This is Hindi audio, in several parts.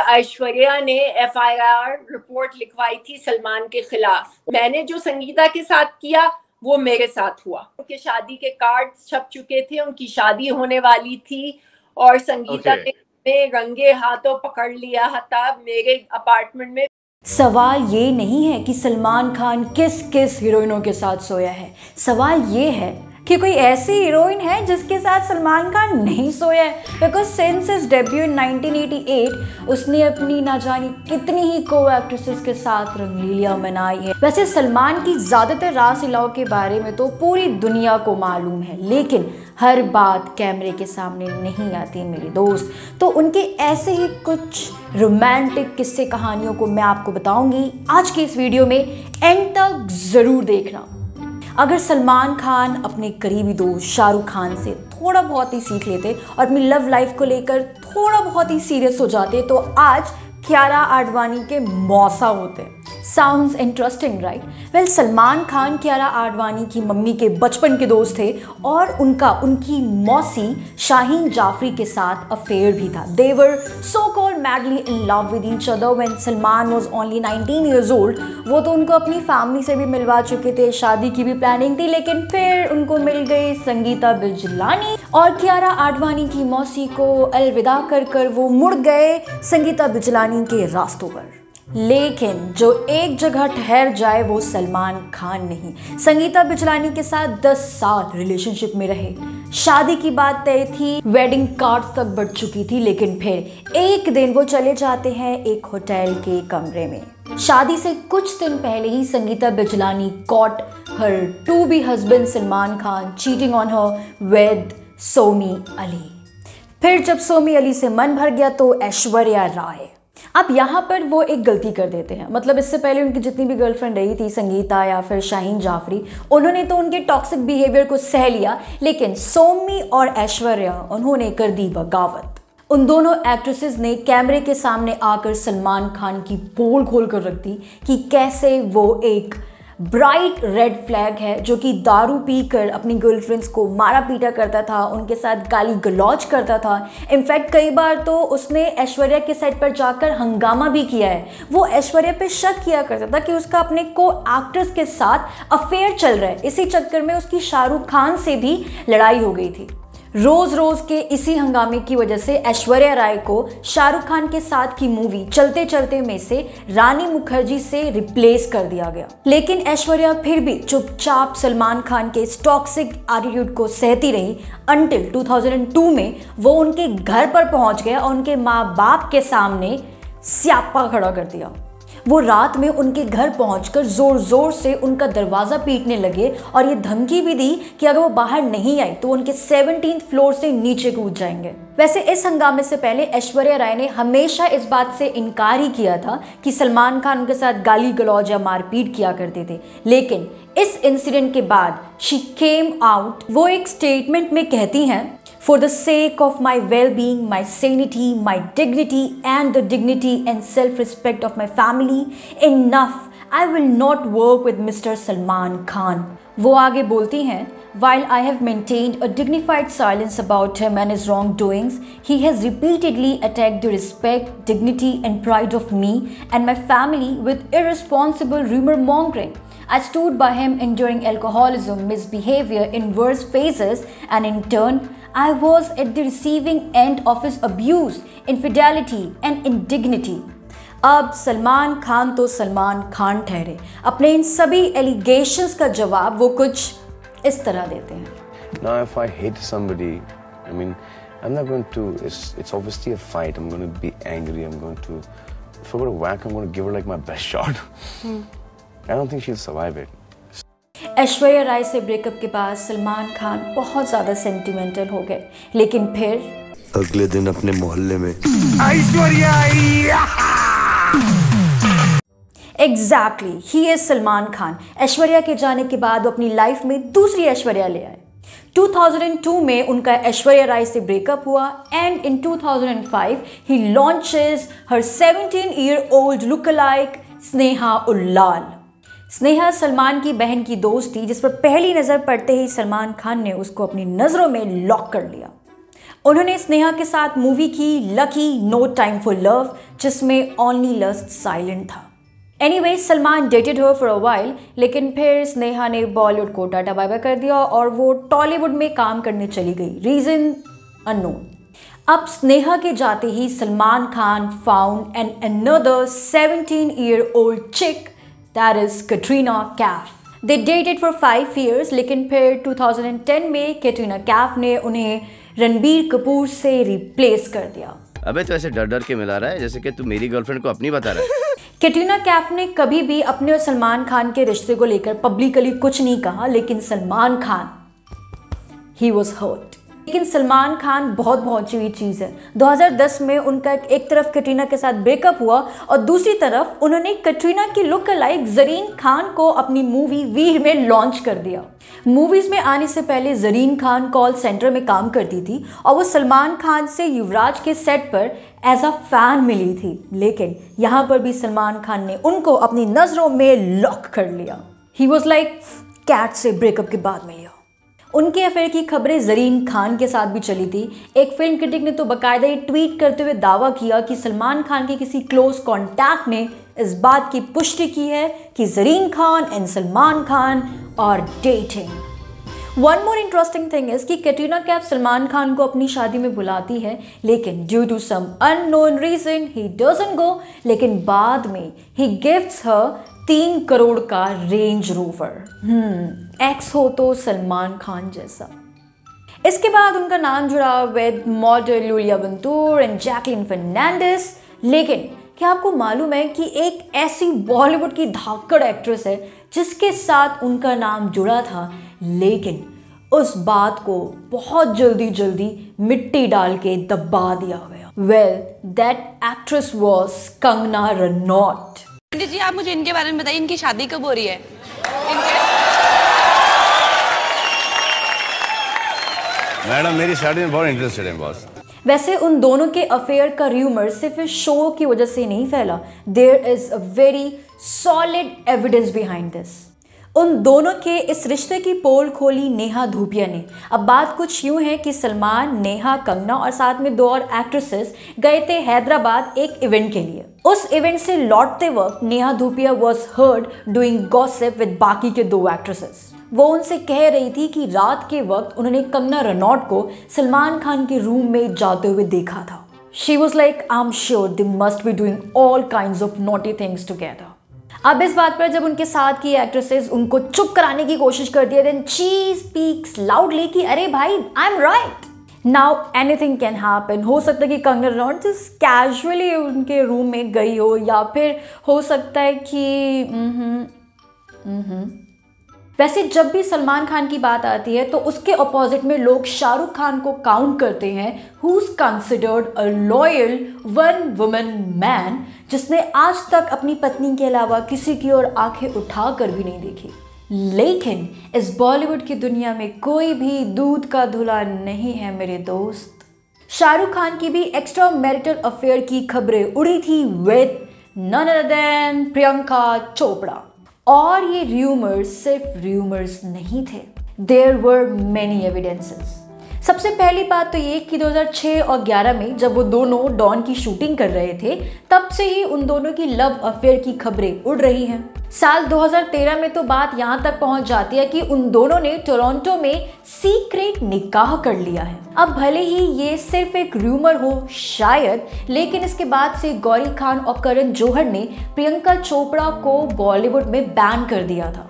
ऐश्वर्या ने एफआईआर रिपोर्ट लिखवाई थी सलमान के खिलाफ। मैंने जो संगीता के साथ किया वो मेरे साथ हुआ। उनके शादी के कार्ड छप चुके थे, उनकी शादी होने वाली थी और संगीता ने रंगे हाथों पकड़ लिया था मेरे अपार्टमेंट में। सवाल ये नहीं है कि सलमान खान किस किस हीरोइनों के साथ सोया है, सवाल ये है कि कोई ऐसी हीरोइन है जिसके साथ सलमान खान नहीं सोया है। Because since his debut in 1988 उसने अपनी ना जाने कितनी ही को एक्ट्रेसेस के साथ रंगलीला मनाई है। वैसे सलमान की ज़्यादातर रासलीलाओं के बारे में तो पूरी दुनिया को मालूम है, लेकिन हर बात कैमरे के सामने नहीं आती मेरे दोस्त। तो उनके ऐसे ही कुछ रोमांटिक किस्से कहानियों को मैं आपको बताऊंगी आज की इस वीडियो में, एंड तक ज़रूर देखना। अगर सलमान खान अपने करीबी दोस्त शाहरुख खान से थोड़ा बहुत ही सीख लेते और अपनी लव लाइफ को लेकर थोड़ा बहुत ही सीरियस हो जाते तो आज कियारा आडवाणी के मौसा होते। Sounds interesting right? Well, Salman Khan Kiara Advani की मम्मी के बचपन के दोस्त थे और उनकी मौसी शाहीन जाफरी के साथ अफेयर भी था। They were so called madly in love with each other when Salman was only 19 years old. वो तो उनको अपनी फैमिली से भी मिलवा चुके थे, शादी की भी प्लानिंग थी, लेकिन फिर उनको मिल गई संगीता बिजलानी और कियारा आडवाणी की मौसी को अलविदा कर वो मुड़ गए संगीता बिजलानी के रास्तों पर। लेकिन जो एक जगह ठहर जाए वो सलमान खान नहीं। संगीता बिजलानी के साथ 10 साल रिलेशनशिप में रहे, शादी की बात तय थी, वेडिंग कार्ड्स तक बढ़ चुकी थी, लेकिन फिर एक दिन वो चले जाते हैं एक होटल के कमरे में। शादी से कुछ दिन पहले ही Sangeeta Bijlani caught her to be husband Salman Khan cheating on her with Somy Ali. फिर जब सोमी अली से मन भर गया तो ऐश्वर्या राय। अब यहाँ पर वो एक गलती कर देते हैं, मतलब इससे पहले उनकी जितनी भी गर्लफ्रेंड रही थी संगीता या फिर शाहीन जाफरी, उन्होंने तो उनके टॉक्सिक बिहेवियर को सह लिया, लेकिन सोमी और ऐश्वर्या उन्होंने कर दी बगावत। उन दोनों एक्ट्रेसेस ने कैमरे के सामने आकर सलमान खान की पोल खोल कर रख दी कि कैसे वो एक ब्राइट रेड फ्लैग है जो कि दारू पीकर अपनी गर्लफ्रेंड्स को मारा पीटा करता था, उनके साथ गाली गलौज करता था। इनफैक्ट कई बार तो उसने ऐश्वर्या के सेट पर जाकर हंगामा भी किया है। वो ऐश्वर्या पे शक किया करता था कि उसका अपने को एक्ट्रेस के साथ अफेयर चल रहा है। इसी चक्कर में उसकी शाहरुख खान से भी लड़ाई हो गई थी। रोज रोज के इसी हंगामे की वजह से ऐश्वर्या राय को शाहरुख खान के साथ की मूवी चलते चलते में से रानी मुखर्जी से रिप्लेस कर दिया गया। लेकिन ऐश्वर्या फिर भी चुपचाप सलमान खान के इस टॉक्सिक एटीट्यूड को सहती रही अंटिल 2002 में वो उनके घर पर पहुंच गया और उनके माँ बाप के सामने स्यापा खड़ा कर दिया। वो रात में उनके घर पहुंचकर जोर जोर से उनका दरवाज़ा पीटने लगे और ये धमकी भी दी कि अगर वो बाहर नहीं आई तो उनके 17th फ्लोर से नीचे कूद जाएंगे। वैसे इस हंगामे से पहले ऐश्वर्या राय ने हमेशा इस बात से इनकार ही किया था कि सलमान खान उनके साथ गाली गलौज या मारपीट किया करते थे, लेकिन इस इंसिडेंट के बाद शी केम आउट। वो एक स्टेटमेंट में कहती हैं, For the sake of my well-being, my sanity, my dignity and the dignity and self-respect of my family, enough. I will not work with Mr. Salman Khan. वो आगे बोलती हैं, While I have maintained a dignified silence about him and his wrongdoings, he has repeatedly attacked the respect, dignity and pride of me and my family with irresponsible rumor mongering. I stood by him enduring alcoholism, misbehavior in worse phases, and in turn, I was at the receiving end of his abuse, infidelity and indignity. अब सलमान खान तो सलमान खान ठहरे। अपने इन सभी एलिगेशंस का जवाब वो कुछ इस तरह देते हैं। Now if I hate somebody, I mean, I'm not going to, it's obviously a fight. I'm going to be angry. I'm going to, if I go to whack, I'm going to give her like my best shot. I don't think she'll survive it. Aishwarya Rai से ब्रेकअप के बाद सलमान खान बहुत ज़्यादा सेंटिमेंटल हो गए, लेकिन फिर अगले दिन अपने मोहल्ले में Aishwarya exactly he is Salman Khan. Aishwarya के जाने के बाद वो अपनी लाइफ में दूसरी ऐश्वर्या ले आए। 2002 में उनका ऐश्वर्या राय से ब्रेकअप हुआ and in 2005 he launches her 17-year-old look-alike Sneha Ullal. Sneha Salman की बहन की दोस्त थी जिस पर पहली नज़र पड़ते ही सलमान खान ने उसको अपनी नज़रों में लॉक कर लिया। उन्होंने स्नेहा के साथ मूवी की lucky no time for love, जिसमें ओनली लस्ट साइलेंट था। Anyway, Salman dated her for a while, लेकिन फिर स्नेहा ने बॉलीवुड को टाटा बाय बाय कर दिया और वो टॉलीवुड में काम करने चली गई। Reason unknown. अब स्नेहा के जाते ही Salman Khan found an another 17-year-old chick, that is Katrina Kaif. They dated for 5 years, लेकिन फिर 2010 में कैटरीना कैफ ने उन्हें रणबीर कपूर से रिप्लेस कर दिया। अबे तो ऐसे डर डर के मिला रहा है जैसे कि तू मेरी गर्लफ्रेंड को अपनी बता रहा है। कैटरीना कैफ ने कभी भी अपने और सलमान खान के रिश्ते को लेकर पब्लिकली कुछ नहीं कहा, लेकिन Salman Khan he was hurt. लेकिन सलमान खान बहुत पहुंची हुई चीज़ है। 2010 में उनका एक तरफ कैटरीना के साथ ब्रेकअप हुआ और दूसरी तरफ उन्होंने कैटरीना की लुक अलाइक जरीन खान को अपनी मूवी वीर में लॉन्च कर दिया। मूवीज़ में आने से पहले जरीन खान कॉल सेंटर में काम करती थी और वो सलमान खान से युवराज के सेट पर एज अ फैन मिली थी, लेकिन यहाँ पर भी सलमान खान ने उनको अपनी नज़रों में लॉक कर लिया। ही वॉज लाइक कैट से ब्रेकअप के बाद मिली। उनके अफेयर की खबरें जरीन खान के साथ भी चली थी। एक फिल्म क्रिटिक ने तो बाकायदा ये ट्वीट करते हुए दावा किया कि सलमान खान के किसी क्लोज कॉन्टैक्ट ने इस बात की पुष्टि की है कि Zareen Khan and Salman Khan are dating. One more interesting thing is कि कैटरीना कैफ सलमान खान को अपनी शादी में बुलाती है, लेकिन due to some unknown reason he doesn't go, लेकिन बाद में ही गिफ्ट्स हर 3 करोड़ का रेंज रोवर। एक्स हो तो सलमान खान जैसा। इसके बाद उनका नाम जुड़ा with model Iulia Vantur and Jacqueline Fernandez. लेकिन क्या आपको मालूम है कि एक ऐसी बॉलीवुड की धाकड़ एक्ट्रेस है जिसके साथ उनका नाम जुड़ा था, लेकिन उस बात को बहुत जल्दी मिट्टी डाल के दबा दिया गया। Well, that actress was Kangana Ranaut. पंडित जी, आप मुझे इनके बारे में बताइए, इनकी शादी कब हो रही है? मैडम, मेरी शादी में बहुत इंटरेस्टेड है बॉस। वैसे उन दोनों के अफेयर का र्यूमर सिर्फ इस शो की वजह से नहीं फैला। There is a very solid evidence behind this. उन दोनों के इस रिश्ते की पोल खोली नेहा धूपिया ने। अब बात कुछ यूं है कि सलमान, नेहा, कंगना और साथ में 2 और एक्ट्रेसेस गए थे हैदराबाद एक इवेंट के लिए। उस इवेंट से लौटते वक्त Neha Dhupia was heard doing gossip with बाकी के 2 एक्ट्रेसेस। वो उनसे कह रही थी कि रात के वक्त उन्होंने कंगना रनौत को सलमान खान के रूम में जाते हुए देखा था। She was like, I am sure they must be doing all kinds of naughty things together. अब इस बात पर जब उनके साथ की एक्ट्रेसेस उनको चुप कराने की कोशिश करती है, देन शी स्पीक्स लाउडली कि अरे भाई, I am right. Now anything can happen. हो सकता है कि कंगना रनौत जस्ट कैजुअली उनके रूम में गई हो, या फिर हो सकता है कि वैसे जब भी सलमान खान की बात आती है तो उसके अपोजिट में लोग शाहरुख खान को काउंट करते हैं, who is considered a loyal one woman man, जिसने आज तक अपनी पत्नी के अलावा किसी की ओर आंखें उठाकर भी नहीं देखी। लेकिन इस बॉलीवुड की दुनिया में कोई भी दूध का धुला नहीं है मेरे दोस्त। शाहरुख खान की भी एक्स्ट्रा मैरिटल अफेयर की खबरें उड़ी थी with none other than Priyanka Chopra. और ये र्यूमर्स सिर्फ र्यूमर्स नहीं थे, देयर वर मेनी एविडेंसेस। सबसे पहली बात तो ये कि 2006 और 11 में जब वो दोनों डॉन की शूटिंग कर रहे थे, तब से ही उन दोनों की लव अफेयर की खबरें उड़ रही हैं। साल 2013 में तो बात यहाँ तक पहुँच जाती है कि उन दोनों ने टोरंटो में सीक्रेट निकाह कर लिया है। अब भले ही ये सिर्फ एक र्यूमर हो शायद, लेकिन इसके बाद से गौरी खान और करण जौहर ने प्रियंका चोपड़ा को बॉलीवुड में बैन कर दिया था।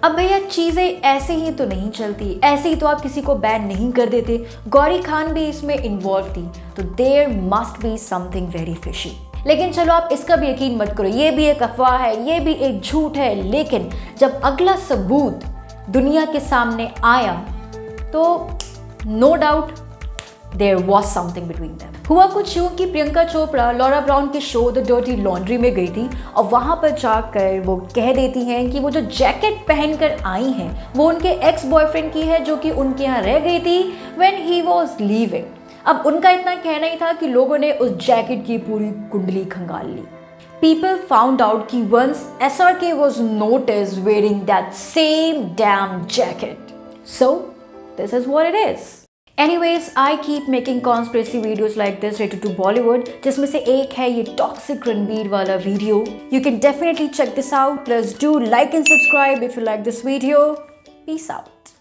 अब भैया चीज़ें ऐसे ही तो नहीं चलती, ऐसे ही तो आप किसी को बैन नहीं कर देते। गौरी खान भी इसमें इन्वॉल्व थी, तो there must be something very fishy. लेकिन चलो आप इसका भी यकीन मत करो, ये भी एक अफवाह है, ये भी एक झूठ है। लेकिन जब अगला सबूत दुनिया के सामने आया तो no doubt there was something between them. हुआ कुछ यूं कि प्रियंका चोपड़ा लॉरा ब्राउन के शो द डर्टी लॉन्ड्री में गई थी और वहां पर जाकर वो कह देती हैं कि वो जो जैकेट पहनकर आई हैं वो उनके एक्स बॉयफ्रेंड की है, जो कि उनके यहाँ रह गई थी व्हेन ही वाज लीविंग। अब उनका इतना कहना ही था कि लोगों ने उस जैकेट की पूरी कुंडली खंगाल ली। People found out कि once SRK was noticed wearing that same damn jacket. So, this is what it is. Anyways, I keep making conspiracy videos like this related to Bollywood, जिसमें से एक है ये toxic रणबीर वाला video. You can definitely check this out. Plus do like and subscribe if you like this video. Peace out.